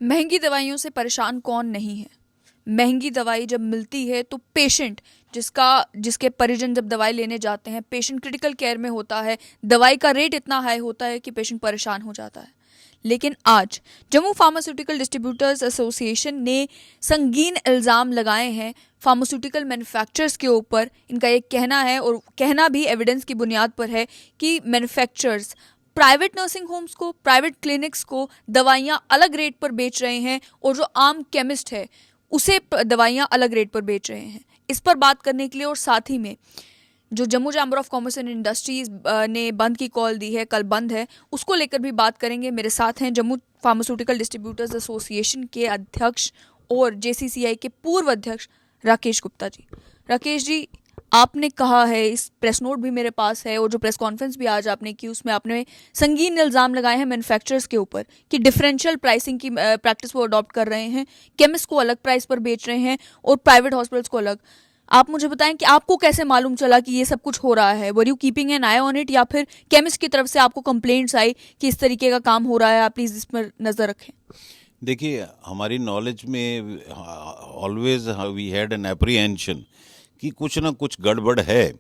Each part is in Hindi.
महंगी दवाइयों से परेशान कौन नहीं है। महंगी दवाई जब मिलती है तो पेशेंट जिसके परिजन जब दवाई लेने जाते हैं, पेशेंट क्रिटिकल केयर में होता है, दवाई का रेट इतना हाई होता है कि पेशेंट परेशान हो जाता है। लेकिन आज जम्मू फार्मास्यूटिकल डिस्ट्रीब्यूटर्स एसोसिएशन ने संगीन इल्ज़ाम लगाए हैं फार्मास्यूटिकल मैन्युफैक्चरर्स के ऊपर। इनका एक कहना है, और कहना भी एविडेंस की बुनियाद पर है, कि मैन्युफैक्चरर्स प्राइवेट नर्सिंग होम्स को, प्राइवेट क्लिनिक्स को दवाइयाँ अलग रेट पर बेच रहे हैं, और जो आम केमिस्ट है उसे दवाइयाँ अलग रेट पर बेच रहे हैं। इस पर बात करने के लिए, और साथ ही में जो Jammu chamber of commerce and industries ने बंद की कॉल दी है, कल बंद है, उसको लेकर भी बात करेंगे। मेरे साथ हैं जम्मू फार्मास्यूटिकल डिस्ट्रीब्यूटर्स एसोसिएशन के अध्यक्ष और जेसीसीआई के पूर्व अध्यक्ष राकेश गुप्ता जी। राकेश जी, आपने कहा है, इस प्रेस नोट भी मेरे पास है और जो प्रेस कॉन्फ्रेंस भी आज आपने की उसमें आपने संगीन इल्ज़ाम लगाए हैं मैन्युफैक्चरर्स के ऊपर कि डिफरेंशियल प्राइसिंग की प्रैक्टिस वो अडॉप्ट कर रहे हैं, केमिस्ट को अलग प्राइस पर बेच रहे हैं और प्राइवेट हॉस्पिटल्स को अलग। आप मुझे बताएं कि आपको कैसे मालूम चला कि ये सब कुछ हो रहा है? Were you keeping an I on it, या फिर केमिस्ट की तरफ से आपको कंप्लेंट्स आई कि इस तरीके का काम हो रहा है, आप प्लीज़ इस पर नज़र रखें? देखिए, हमारी नॉलेज में always we had an apprehension कि कुछ ना कुछ गड़बड़ है,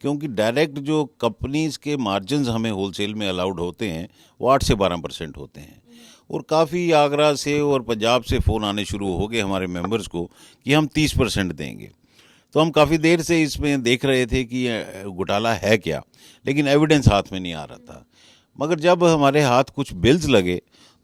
क्योंकि डायरेक्ट जो कंपनीज के मार्जिन्स हमें होलसेल में अलाउड होते हैं वो 8 से 12% होते हैं। और काफ़ी आगरा से और पंजाब से फ़ोन आने शुरू हो गए हमारे मेंबर्स को कि हम 30% देंगे। तो हम काफ़ी देर से इसमें देख रहे थे कि ये घोटाला है क्या, लेकिन एविडेंस हाथ में नहीं आ रहा था। मगर जब हमारे हाथ कुछ बिल्स लगे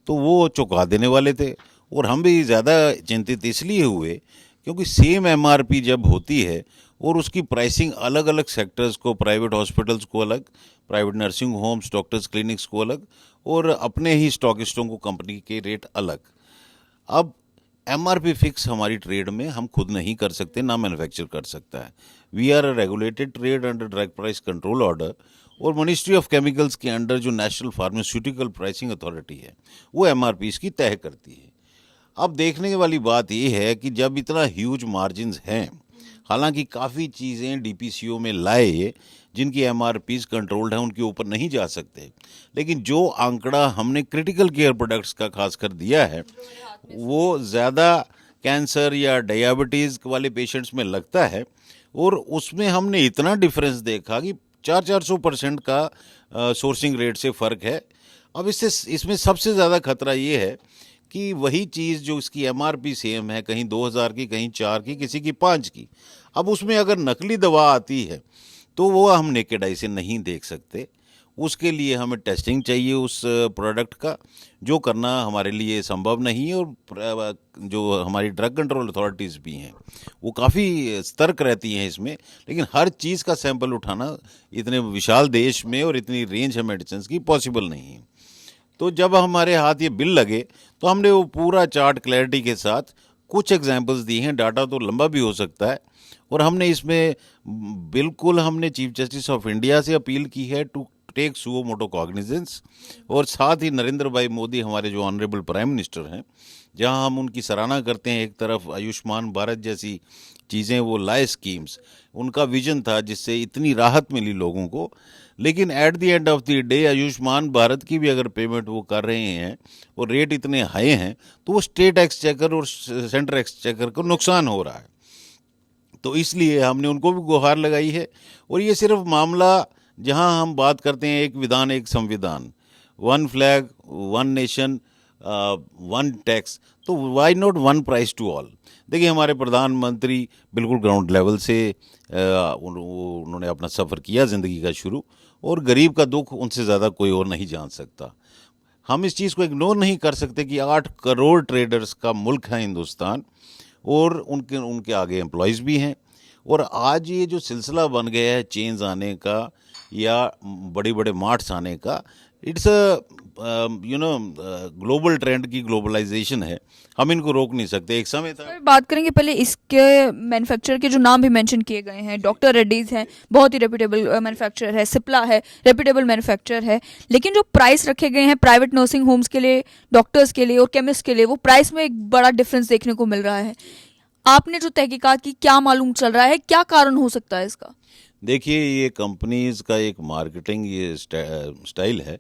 तो वो चुका देने वाले थे, और हम भी ज़्यादा चिंतित इसलिए हुए क्योंकि सेम एमआरपी जब होती है और उसकी प्राइसिंग अलग अलग सेक्टर्स को, प्राइवेट हॉस्पिटल्स को अलग, private nursing homes, doctors clinics को अलग, और अपने ही स्टॉकिस्टों को कंपनी के रेट अलग। अब एमआरपी फिक्स हमारी ट्रेड में हम खुद नहीं कर सकते, ना मैन्युफैक्चर कर सकता है। We are a regulated trade under drug price control order, और मिनिस्ट्री ऑफ केमिकल्स के अंडर जो नेशनल फार्मास्यूटिकल प्राइसिंग अथॉरिटी है वो एमआरपी इसकी तय करती है। अब देखने वाली बात ये है कि जब इतना ह्यूज मार्जिन्स हैं, हालांकि काफ़ी चीज़ें डीपीसीओ में लाए जिनकी एमआरपीज कंट्रोल्ड है, उनके ऊपर नहीं जा सकते, लेकिन जो आंकड़ा हमने क्रिटिकल केयर प्रोडक्ट्स का खासकर दिया है वो ज़्यादा कैंसर या डायबिटीज़ वाले पेशेंट्स में लगता है, और उसमें हमने इतना डिफरेंस देखा कि 400% का सोर्सिंग रेट से फ़र्क है। अब इसमें सबसे ज़्यादा खतरा ये है कि वही चीज़ जो इसकी एमआरपी सेम है, कहीं 2000 की, कहीं 4 की, किसी की 5 की, अब उसमें अगर नकली दवा आती है तो वो हम नेकेड आई से नहीं देख सकते। उसके लिए हमें टेस्टिंग चाहिए उस प्रोडक्ट का, जो करना हमारे लिए संभव नहीं है। और जो हमारी ड्रग कंट्रोल अथॉरिटीज़ भी हैं वो काफ़ी सतर्क रहती हैं इसमें, लेकिन हर चीज़ का सैंपल उठाना इतने विशाल देश में और इतनी रेंज है मेडिसिन की पॉसिबल नहीं है। तो जब हमारे हाथ ये बिल लगे तो हमने वो पूरा चार्ट क्लैरिटी के साथ कुछ एग्जांपल्स दिए हैं। डाटा तो लंबा भी हो सकता है, और हमने इसमें बिल्कुल हमने चीफ जस्टिस ऑफ इंडिया से अपील की है to take suo motu cognizance, और साथ ही नरेंद्र भाई मोदी हमारे जो ऑनरेबल प्राइम मिनिस्टर हैं, जहां हम उनकी सराहना करते हैं। एक तरफ आयुष्मान भारत जैसी चीज़ें वो लाए स्कीम्स, उनका विजन था जिससे इतनी राहत मिली लोगों को, लेकिन at the end of the day Ayushman Bharat की भी अगर पेमेंट वो कर रहे हैं और रेट इतने हाई हैं, तो वो स्टेट एक्सचेकर और सेंट्रल एक्सचेकर को नुकसान हो रहा है। तो इसलिए हमने उनको भी गुहार लगाई है। और ये सिर्फ मामला जहां हम बात करते हैं एक विधान एक संविधान, one flag one nation one tax, तो why not one price to all. देखिए, हमारे प्रधानमंत्री बिल्कुल ग्राउंड लेवल से उन्होंने अपना सफ़र किया ज़िंदगी का शुरू, और गरीब का दुख उनसे ज़्यादा कोई और नहीं जान सकता। हम इस चीज़ को इग्नोर नहीं कर सकते कि 8 करोड़ ट्रेडर्स का मुल्क है हिंदुस्तान, और उनके उनके आगे एम्प्लॉयज़ भी हैं। और आज ये जो सिलसिला बन गया है चेंज आने का या बड़े बड़े मार्ट्स आने का, इट्स अ ग्लोबल ट्रेंड की ग्लोबलाइजेशन है, हम इनको रोक नहीं सकते। एक समय था। बात करेंगे पहले इसके मैन्युफैक्चरर के जो नाम भी मेंशन किए गए हैं। डॉक्टर रेड्डीज है, बहुत ही रेप्यूटेबल मैन्युफैक्चरर है। सिप्ला है, रेप्यूटेबल मैन्युफैक्चरर है। लेकिन जो प्राइस रखे गए हैं प्राइवेट नर्सिंग होम्स के लिए, डॉक्टर्स के लिए और केमिस्ट के लिए, वो प्राइस में एक बड़ा डिफरेंस देखने को मिल रहा है। आपने जो तहकीकात की, क्या मालूम चल रहा है, क्या कारण हो सकता है इसका? देखिए, ये कंपनीज का एक मार्केटिंग ये स्टाइल है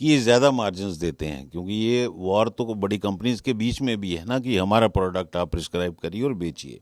कि ये ज़्यादा मार्जिन्स देते हैं, क्योंकि ये वॉर तो बड़ी कंपनीज के बीच में भी है ना कि हमारा प्रोडक्ट आप प्रिस्क्राइब करिए और बेचिए।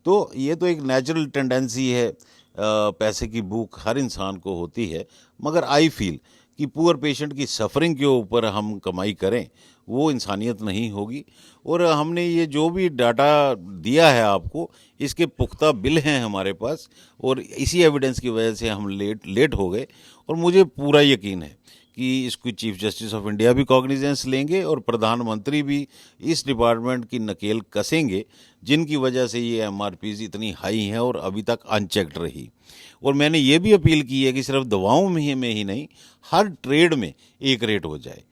तो ये तो एक नेचुरल टेंडेंसी है, पैसे की भूख हर इंसान को होती है। मगर आई फील कि पुअर पेशेंट की सफरिंग के ऊपर हम कमाई करें वो इंसानियत नहीं होगी। और हमने ये जो भी डाटा दिया है आपको, इसके पुख्ता बिल हैं हमारे पास, और इसी एविडेंस की वजह से हम लेट हो गए। और मुझे पूरा यकीन है कि इसको चीफ जस्टिस ऑफ इंडिया भी कॉग्निजेंस लेंगे और प्रधानमंत्री भी इस डिपार्टमेंट की नकेल कसेंगे, जिनकी वजह से ये एमआरपीज इतनी हाई हैं और अभी तक अनचेक्ड रही। और मैंने ये भी अपील की है कि सिर्फ दवाओं में ही नहीं, हर ट्रेड में एक रेट हो जाए।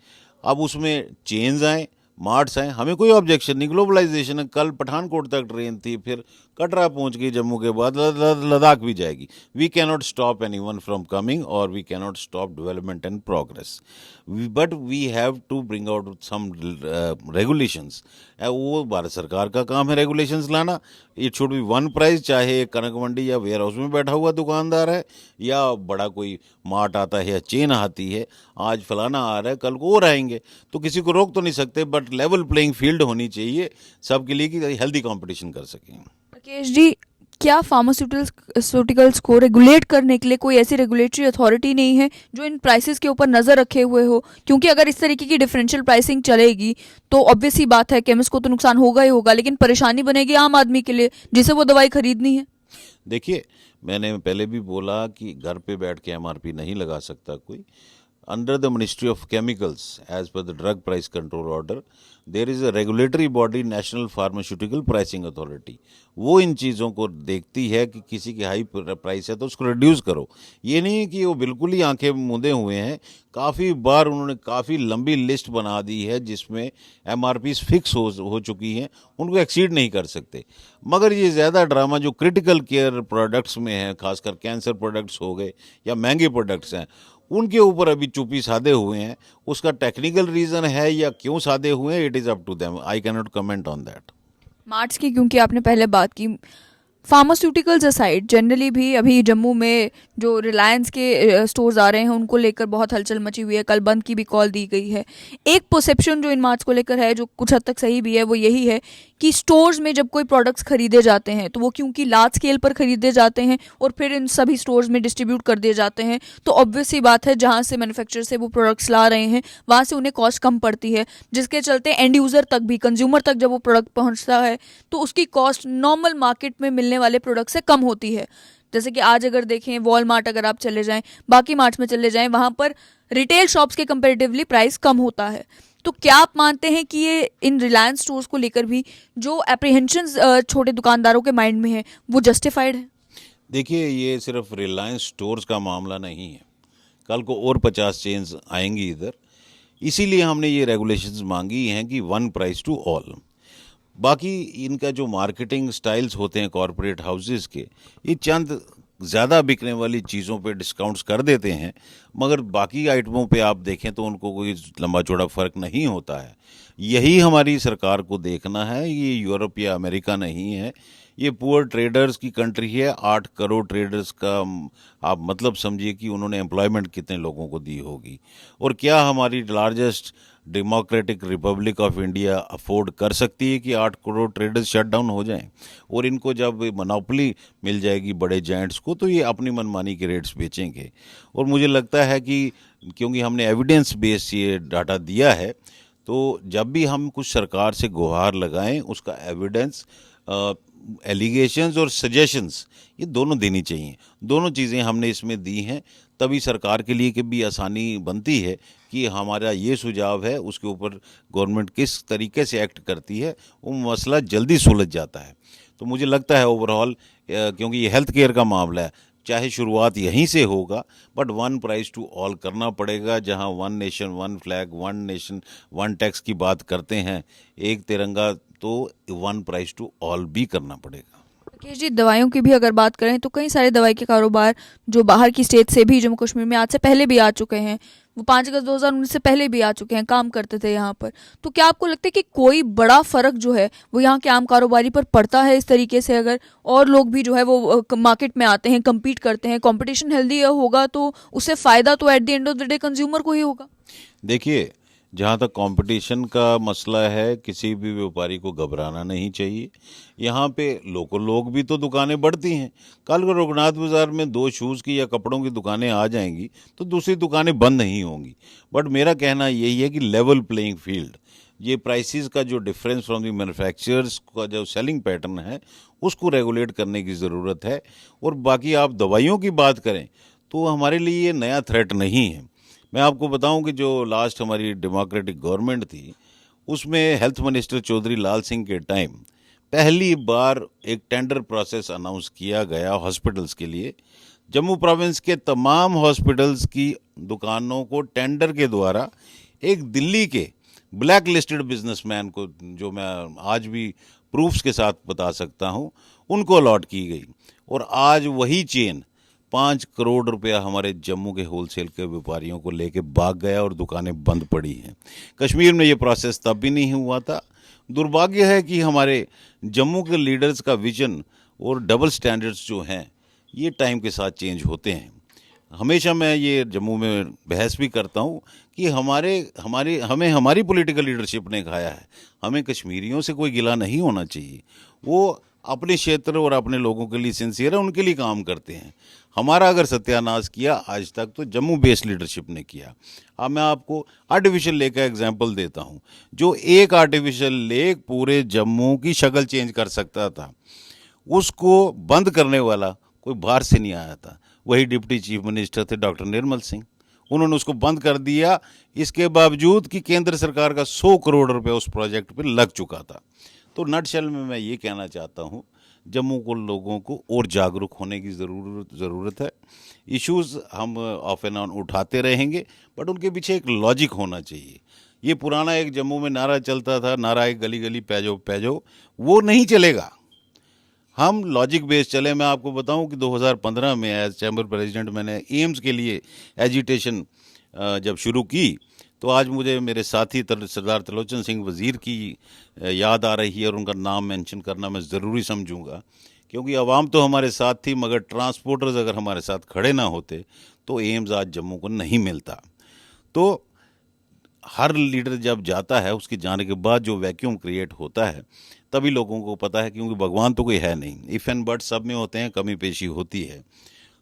अब उसमें चेन्स आए, मार्ट्स आए, हमें कोई ऑब्जेक्शन नहीं। ग्लोबलाइजेशन है, कल पठानकोट तक ट्रेन थी, फिर कटरा पहुंच गई, जम्मू के बाद लद्दाख भी जाएगी। We cannot stop anyone from coming और we cannot stop development and progress, but we have to bring out some regulations. वो भारत सरकार का काम है रेगुलेशंस लाना। It should be one price, चाहे कनक मंडी या वेयर हाउस में बैठा हुआ दुकानदार है या बड़ा कोई मार्ट आता है या चेन आती है। आज फलाना आ रहा है, कल को और आएंगे, तो किसी को रोक तो नहीं सकते, बट लेवल प्लेइंग फील्ड होनी चाहिए सबके लिए कि हेल्दी कंपटीशन कर सकें। राकेश जी, क्या फार्मास्यूटिकल्स को रेगुलेट करने के लिए कोई ऐसी रेगुलेटरी अथॉरिटी नहीं है जो इन प्राइसेस के ऊपर नज़र रखे हुए हो? क्योंकि अगर इस तरीके की डिफरेंशियल प्राइसिंग चलेगी तो ऑब्वियस ही बात है केमिस्ट को तो नुकसान होगा ही होगा, लेकिन परेशानी बनेगी आम आदमी के लिए जिसे वो दवाई खरीदनी है। देखिए, मैंने पहले भी बोला कि घर पे बैठ के एमआरपी नहीं लगा सकता कोई। Under the ministry of chemicals, as per the drug price control order, there is a regulatory body, national pharmaceutical pricing authority. वो इन चीज़ों को देखती है कि किसी की हाई प्राइस है तो उसको रिड्यूस करो। ये नहीं कि वो बिल्कुल ही आंखें मूंदे हुए हैं। काफ़ी बार उन्होंने काफ़ी लंबी लिस्ट बना दी है जिसमें एमआरपीज फिक्स हो चुकी हैं, उनको एक्सीड नहीं कर सकते। मगर ये ज़्यादा ड्रामा जो क्रिटिकल केयर प्रोडक्ट्स में है, खासकर कैंसर प्रोडक्ट्स हो गए या महंगे प्रोडक्ट्स हैं, उनके ऊपर अभी चुप्पी साधे हुए हैं। उसका टेक्निकल रीज़न है या क्यों साधे हुए हैं, it is up to them, I cannot comment कमेंट ऑन दैट। मार्ट्स की क्योंकि आपने पहले बात की, फार्मास्यूटिकल्स असाइड जनरली भी अभी जम्मू में जो रिलायंस के स्टोर्स आ रहे हैं उनको लेकर बहुत हलचल मची हुई है। कल बंद की भी कॉल दी गई है। एक परसेप्शन जो इन मार्ट्स को लेकर है, जो कुछ हद तक सही भी है, वो यही है कि स्टोर्स में जब कोई प्रोडक्ट्स खरीदे जाते हैं तो वो क्योंकि लार्ज स्केल पर खरीदे जाते हैं और फिर इन सभी स्टोर्स में डिस्ट्रीब्यूट कर दिए जाते हैं, तो ऑब्वियस ही बात है जहाँ से मैन्युफैक्चरर से वो प्रोडक्ट्स ला रहे हैं वहाँ से उन्हें कॉस्ट कम पड़ती है, जिसके चलते एंड यूज़र तक भी, कंज्यूमर तक जब वो प्रोडक्ट पहुँचता है तो उसकी कॉस्ट नॉर्मल मार्केट में मिलने वाले प्रोडक्ट से कम होती है। जैसे कि आज अगर देखें वॉलमार्ट, अगर आप चले जाएं, बाकी मार्ट्स में चले जाएं, वहाँ पर रिटेल शॉप्स के कंपैरेटिवली प्राइस कम होता है। तो क्या आप मानते हैं कि ये इन रिलायंस स्टोर्स को लेकर भी जो एप्रीहेंशंस छोटे दुकानदारों के माइंड में है वो जस्टिफाइड है? देखिए, ये सिर्फ रिलायंस स्टोर्स का मामला नहीं है, कल को और 50 चेन्स आएंगी इधर। इसीलिए हमने ये रेगुलेशंस मांगी हैं कि वन प्राइस टू ऑल। बाकी इनका जो मार्केटिंग स्टाइल्स होते हैं कॉरपोरेट हाउसेस के, ये चंद ज़्यादा बिकने वाली चीज़ों पे डिस्काउंट्स कर देते हैं, मगर बाकी आइटमों पे आप देखें तो उनको कोई लंबा चौड़ा फ़र्क नहीं होता है। यही हमारी सरकार को देखना है। ये यूरोप या अमेरिका नहीं है, ये पुअर ट्रेडर्स की कंट्री है। 8 करोड़ ट्रेडर्स का आप मतलब समझिए कि उन्होंने एम्प्लॉयमेंट कितने लोगों को दी होगी। और क्या हमारी largest democratic Republic of India afford कर सकती है कि 8 करोड़ ट्रेडर्स शट डाउन हो जाएं? और इनको जब मोनोपोली मिल जाएगी बड़े जायंट्स को, तो ये अपनी मनमानी के रेट्स बेचेंगे। और मुझे लगता है कि क्योंकि हमने एविडेंस बेस ये डाटा दिया है, तो जब भी हम कुछ सरकार से गुहार लगाएं, उसका एविडेंस, एलिगेशंस और सजेशंस, ये दोनों देनी चाहिए। दोनों चीज़ें हमने इसमें दी हैं, तभी सरकार के लिए भी आसानी बनती है कि हमारा ये सुझाव है, उसके ऊपर गवर्नमेंट किस तरीके से एक्ट करती है, वो मसला जल्दी सुलझ जाता है। तो मुझे लगता है ओवरऑल, क्योंकि ये हेल्थ केयर का मामला है, चाहे शुरुआत यहीं से होगा, but one price to all करना पड़ेगा। जहां one nation one flag, one nation one tax की बात करते हैं, एक तिरंगा, तो वन प्राइस टू ऑल भी करना पड़ेगा। राकेश जी, दवाइयों की भी अगर बात करें तो कई सारे दवाई के कारोबार जो बाहर की स्टेट से भी जम्मू कश्मीर में आज से पहले भी आ चुके हैं, वो 5 अगस्त 2019 से पहले भी आ चुके हैं, काम करते थे यहाँ पर। तो क्या आपको लगता है कि कोई बड़ा फर्क जो है वो यहाँ के आम कारोबारी पर पड़ता है इस तरीके से? अगर और लोग भी जो है वो मार्केट में आते हैं, compete करते हैं, कंपटीशन हेल्दी होगा तो उससे फ़ायदा तो at the end of the day consumer को ही होगा। देखिए, जहाँ तक कंपटीशन का मसला है, किसी भी व्यापारी को घबराना नहीं चाहिए। यहाँ पे लोकल लोग भी तो दुकानें बढ़ती हैं। कल को रघुनाथ बाजार में 2 शूज़ की या कपड़ों की दुकानें आ जाएंगी तो दूसरी दुकानें बंद नहीं होंगी। बट मेरा कहना यही है कि लेवल प्लेइंग फील्ड, ये प्राइसेस का जो डिफरेंस फ्रॉम द मैन्युफैक्चरर्स का जो सेलिंग पैटर्न है उसको रेगुलेट करने की ज़रूरत है। और बाकी आप दवाइयों की बात करें तो हमारे लिए ये नया थ्रेट नहीं है। मैं आपको बताऊं कि जो लास्ट हमारी डेमोक्रेटिक गवर्नमेंट थी उसमें हेल्थ मिनिस्टर चौधरी लाल सिंह के टाइम पहली बार एक टेंडर प्रोसेस अनाउंस किया गया हॉस्पिटल्स के लिए। जम्मू प्रोविंस के तमाम हॉस्पिटल्स की दुकानों को टेंडर के द्वारा एक दिल्ली के ब्लैक लिस्टेड बिजनेसमैन को, जो मैं आज भी प्रूफ्स के साथ बता सकता हूं, उनको अलॉट की गई। और आज वही चेन 5 करोड़ रुपया हमारे जम्मू के होलसेल के व्यापारियों को लेके भाग गया और दुकानें बंद पड़ी हैं। कश्मीर में ये प्रोसेस तब भी नहीं हुआ था। दुर्भाग्य है कि हमारे जम्मू के लीडर्स का विजन और डबल स्टैंडर्ड्स जो हैं ये टाइम के साथ चेंज होते हैं। हमेशा मैं ये जम्मू में बहस भी करता हूँ कि हमें हमारी पॉलिटिकल लीडरशिप ने खाया है। हमें कश्मीरियों से कोई गिला नहीं होना चाहिए। वो अपने क्षेत्र और अपने लोगों के लिए सिंसियर है, उनके लिए काम करते हैं। हमारा अगर सत्यानाश किया आज तक तो जम्मू बेस्ड लीडरशिप ने किया। अब मैं आपको आर्टिफिशियल लेक का एग्जाम्पल देता हूँ। जो एक आर्टिफिशियल लेक पूरे जम्मू की शक्ल चेंज कर सकता था, उसको बंद करने वाला कोई बाहर से नहीं आया था। वही डिप्टी चीफ मिनिस्टर थे डॉक्टर निर्मल सिंह। उन्होंने उसको बंद कर दिया, इसके बावजूद कि केंद्र सरकार का 100 करोड़ रुपए उस प्रोजेक्ट पे लग चुका था। तो नटशेल में मैं ये कहना चाहता हूँ, जम्मू को लोगों को और जागरूक होने की ज़रूरत है। इश्यूज़ हम ऑफ एंड ऑन उठाते रहेंगे, बट उनके पीछे एक लॉजिक होना चाहिए। ये पुराना एक जम्मू में नारा चलता था, नारा एक गली गली पैजो पैजो, वो नहीं चलेगा। हम लॉजिक बेस्ड चले। मैं आपको बताऊं कि 2015 में एज चैम्बर प्रेसिडेंट मैंने एम्स के लिए एजिटेशन जब शुरू की तो आज मुझे मेरे साथी सरदार त्रिलोचन सिंह वज़ीर की याद आ रही है और उनका नाम मेंशन करना मैं ज़रूरी समझूंगा, क्योंकि आवाम तो हमारे साथ थी, मगर ट्रांसपोर्टर्स अगर हमारे साथ खड़े ना होते तो एम्स आज जम्मू को नहीं मिलता। तो हर लीडर जब जाता है उसके जाने के बाद जो वैक्यूम क्रिएट होता है तभी लोगों को पता है, क्योंकि भगवान तो कोई है नहीं, इफ़ एंड बट सब में होते हैं, कमी पेशी होती है।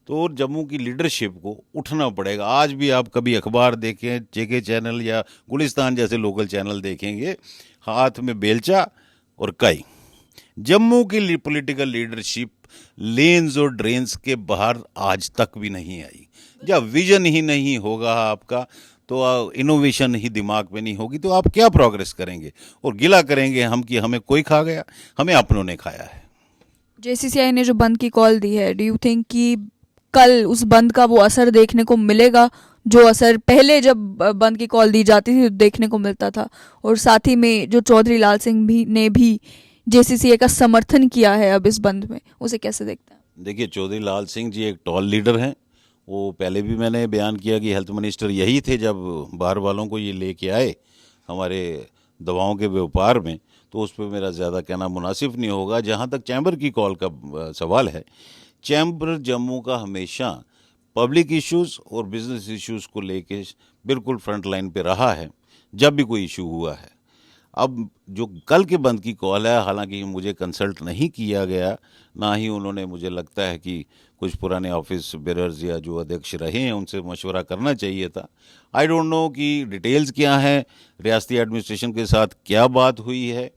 तो जम्मू की लीडरशिप को उठना पड़ेगा। आज भी आप कभी अखबार देखें, जेके चैनल या गुलिस्तान जैसे लोकल चैनल देखेंगे, हाथ में बेलचा और कई। जम्मू की पॉलिटिकल लीडरशिप लेन्स और ड्रेन्स के बाहर आज तक भी नहीं आई। जब विजन ही नहीं होगा आपका, तो इनोवेशन ही दिमाग में नहीं होगी, तो आप क्या प्रोग्रेस करेंगे? और गिला करेंगे हम कि हमें कोई खा गया, हमें अपनों ने खाया है। जेसीसीआई ने जो बंद की कॉल दी है, डू यू थिंक कि कल उस बंद का वो असर देखने को मिलेगा जो असर पहले जब बंद की कॉल दी जाती थी देखने को मिलता था? और साथ ही में जो चौधरी लाल सिंह ने भी जेसीसीए का समर्थन किया है अब इस बंद में, उसे कैसे देखते हैं? देखिए, चौधरी लाल सिंह जी एक टॉल लीडर हैं। वो पहले भी मैंने बयान किया कि हेल्थ मिनिस्टर यही थे जब बाहर वालों को ये लेके आए हमारे दवाओं के व्यापार में, तो उस पर मेरा ज़्यादा कहना मुनासिब नहीं होगा। जहाँ तक चैम्बर की कॉल का सवाल है, चैम्बर जम्मू का हमेशा पब्लिक इश्यूज़ और बिजनेस इश्यूज़ को लेके बिल्कुल फ्रंट लाइन पे रहा है जब भी कोई इशू हुआ है। अब जो कल के बंद की कॉल है, हालांकि मुझे कंसल्ट नहीं किया गया, ना ही उन्होंने, मुझे लगता है कि कुछ पुराने ऑफिस बेरर्स या जो अध्यक्ष रहे हैं उनसे मशवरा करना चाहिए था। आई डोंट नो कि डिटेल्स क्या हैं, रियासती एडमिनिस्ट्रेशन के साथ क्या बात हुई है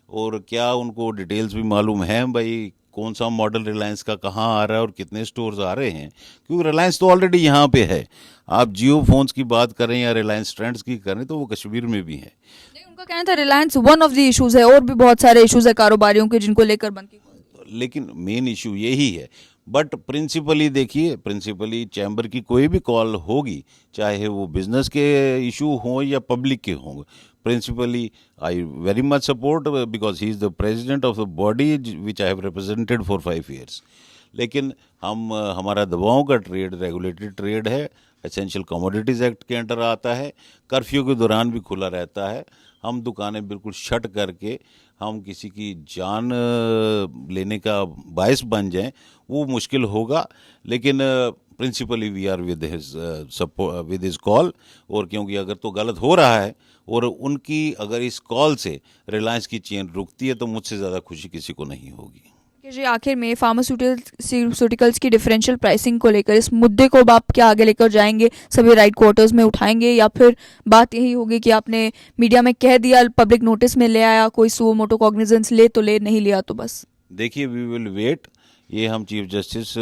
और क्या उनको डिटेल्स भी मालूम है भाई कौन सा मॉडल रिलायंस का कहाँ आ रहा है और कितने स्टोर्स आ रहे हैं, क्योंकि रिलायंस तो ऑलरेडी यहाँ पे है। आप जियो फोन्स की बात करें या रिलायंस ट्रेंड्स की करें तो वो कश्मीर में भी है। उनका कहना था Reliance one of the issues है, और भी बहुत सारे इश्यूज है कारोबारियों के जिनको लेकर बंद की, लेकिन मेन इशू यही है। बट प्रिंसिपली देखिए, प्रिंसिपली चैम्बर की कोई भी कॉल होगी, चाहे वो बिजनेस के इशू हों या पब्लिक के हों, principally I very much support because he is the president of the body which I have represented for 5 years. लेकिन हम हमारा दवाओं का ट्रेड रेगुलेटेड ट्रेड है, एसेंशियल कमोडिटीज़ एक्ट के अंडर आता है, कर्फ्यू के दौरान भी खुला रहता है। हम दुकानें बिल्कुल शट करके हम किसी की जान लेने का बायस बन जाएं वो मुश्किल होगा, लेकिन principally we are with his call. और क्योंकि अगर तो गलत हो रहा है और उनकी अगर इस कॉल से रिलायंस की चेन रुकती है तो मुझसे ज़्यादा खुशी किसी को नहीं होगी। जी, आखिर में फार्मास्यूटिकल्स की डिफरेंशियल प्राइसिंग को लेकर इस मुद्दे को अब आप क्या आगे लेकर जाएंगे? सभी राइट क्वार्टर्स में उठाएंगे या फिर बात यही होगी कि आपने मीडिया में कह दिया, पब्लिक नोटिस में ले आया, कोई सुओ मोटो कॉग्निजेंस ले तो ले, नहीं लिया तो बस? देखिए, वी विल वेट। ये हम चीफ जस्टिस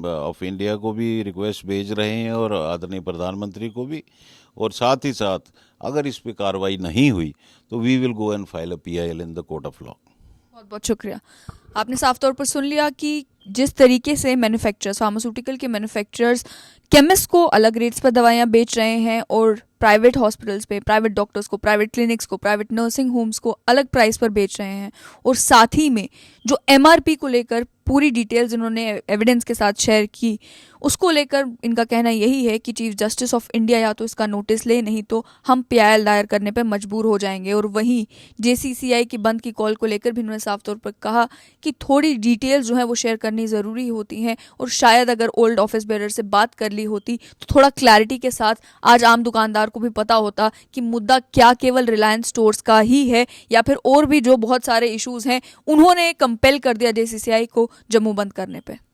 ऑफ इंडिया को भी रिक्वेस्ट भेज रहे हैं और आदरणीय प्रधानमंत्री को भी, और साथ ही साथ अगर इस पे कार्रवाई नहीं हुई तो we will go and file a PIL in the court of law. बहुत बहुत शुक्रिया। आपने साफ तौर पर सुन लिया कि जिस तरीके से मैन्युफैक्चरर्स, फार्मास्यूटिकल के मैन्युफैक्चरर्स केमिस्ट को अलग रेट्स पर दवाइयाँ बेच रहे हैं और प्राइवेट हॉस्पिटल्स पे, प्राइवेट डॉक्टर्स को, प्राइवेट क्लिनिक्स को, प्राइवेट नर्सिंग होम्स को अलग प्राइस पर बेच रहे हैं, और साथ ही में जो MRP को लेकर पूरी डिटेल्स इन्होंने एविडेंस के साथ शेयर की, उसको लेकर इनका कहना यही है कि चीफ जस्टिस ऑफ इंडिया या तो इसका नोटिस ले, नहीं तो हम PIL दायर करने पर मजबूर हो जाएंगे। और वहीं JCCI की बंद की कॉल को लेकर भी उन्होंने साफ तौर पर कहा कि थोड़ी डिटेल्स जो है वो शेयर करनी ज़रूरी होती हैं, और शायद अगर ओल्ड ऑफिस बेरर से बात कर ली होती तो थोड़ा क्लैरिटी के साथ आज आम दुकानदार को भी पता होता कि मुद्दा क्या केवल रिलायंस स्टोर्स का ही है या फिर और भी जो बहुत सारे इश्यूज हैं उन्होंने कंपेल कर दिया JCCI को जम्मू बंद करने पे।